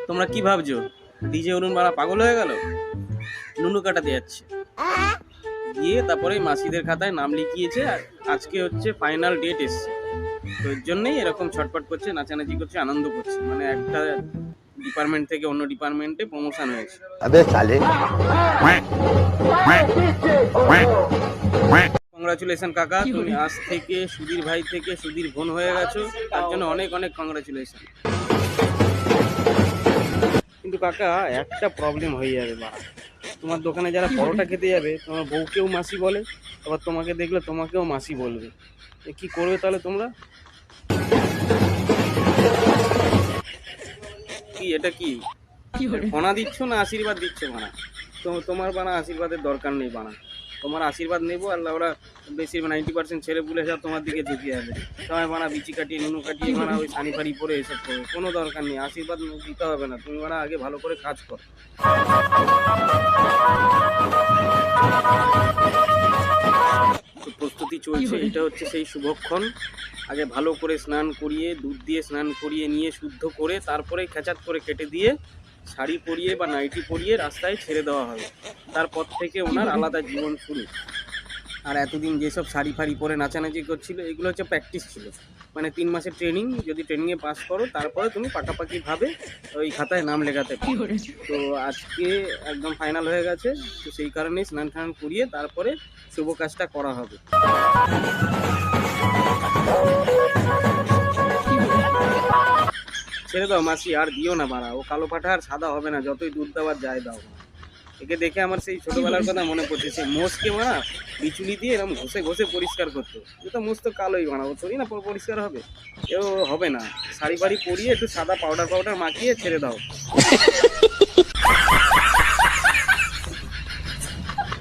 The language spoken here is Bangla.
তোমরা কি ভাবছো ডিজে অরুণ বাড়া পাগল হয়ে গেল? নুনু কাটাতে যাচ্ছে, গিয়ে তারপরে মাসিদের খাতায় নাম লিখিয়েছে। আর আজকে হচ্ছে ফাইনাল ডেট এসছে, তো এর জন্যই এরকম ছটফট করছে, নাচানাচি করছে, আনন্দ করছে। মানে একটা ডিপার্টমেন্ট থেকে অন্য ডিপার্টমেন্টে প্রমোশন হয়েছে। কংগ্রাচুলেশন কাকা, তুমি আজ থেকে সুধীর ভাই থেকে সুধীর বোন হয়ে গেছো, তার জন্য অনেক অনেক কংগ্রাচুলেশন। কিন্তু কাকা একটা প্রবলেম হয়ে যাবে, বা তোমার দোকানে যারা পরোটা খেতে যাবে তোমার বউকেও মাসি বলে, আবার তোমাকে দেখলে তোমাকেও মাসি বলবে। কি করবে তাহলে তোমরা? কি এটা কি ফোনা দিচ্ছ না আশীর্বাদ দিচ্ছ বানা? তো তোমার বানা আশীর্বাদের দরকার নেই বানা, তোমার আশীর্বাদ নেবো আর ওরা বেশি 90% ছেলে পুলে সব তোমার দিকে ঝুঁকে যাবে। সবাই বানা বিচি কাটিয়ে নুনু কাটিয়ে বানা ওই শাড়ি ফাড়ি পরে এসব করবে, কোনো দরকার নেই, আশীর্বাদ দিতে হবে না। তুমি বানা আগে ভালো করে কাজ করো। তো প্রস্তুতি চলছে, এটা হচ্ছে সেই শুভক্ষণ। আগে ভালো করে স্নান করিয়ে, দুধ দিয়ে স্নান করিয়ে নিয়ে শুদ্ধ করে তারপরে খেচাত করে কেটে দিয়ে শাড়ি পরিয়ে বা নাইটি পরিয়ে রাস্তায় ছেড়ে দেওয়া হবে। তারপর থেকে ওনার আলাদা জীবন শুরু। আর এতদিন যেসব শাড়ি ফাড়ি পরে নাচানাচি করছিল এগুলো হচ্ছে প্র্যাকটিস ছিল, মানে 3 মাসের ট্রেনিং। যদি ট্রেনিংয়ে পাস করো তারপরে তুমি পাকাপাকিভাবে ওই খাতায় নাম লেখাতে পারো। তো আজকে একদম ফাইনাল হয়ে গেছে, তো সেই কারণেই স্নান টান করিয়ে তারপরে শুভ কাজটা করা হবে। ছেড়ে দাও মাসি, আর দিও না মারা, ও কালো পাঠা আর সাদা হবে না, যতই দুধ দেওয়ার যায় দাও। একে দেখে আমার সেই ছোটবেলার কথা মনে পড়ছে, সে মোষকে মারা বিচুলি দিয়ে এরকম ঘষে ঘষে পরিষ্কার করতো। ও তো মোষ তো কালোই বানাবো, থরি না পরিষ্কার হবে, এও হবে না। শাড়ি ফাড়ি পরিয়ে একটু সাদা পাউডার মাখিয়ে ছেড়ে দাও।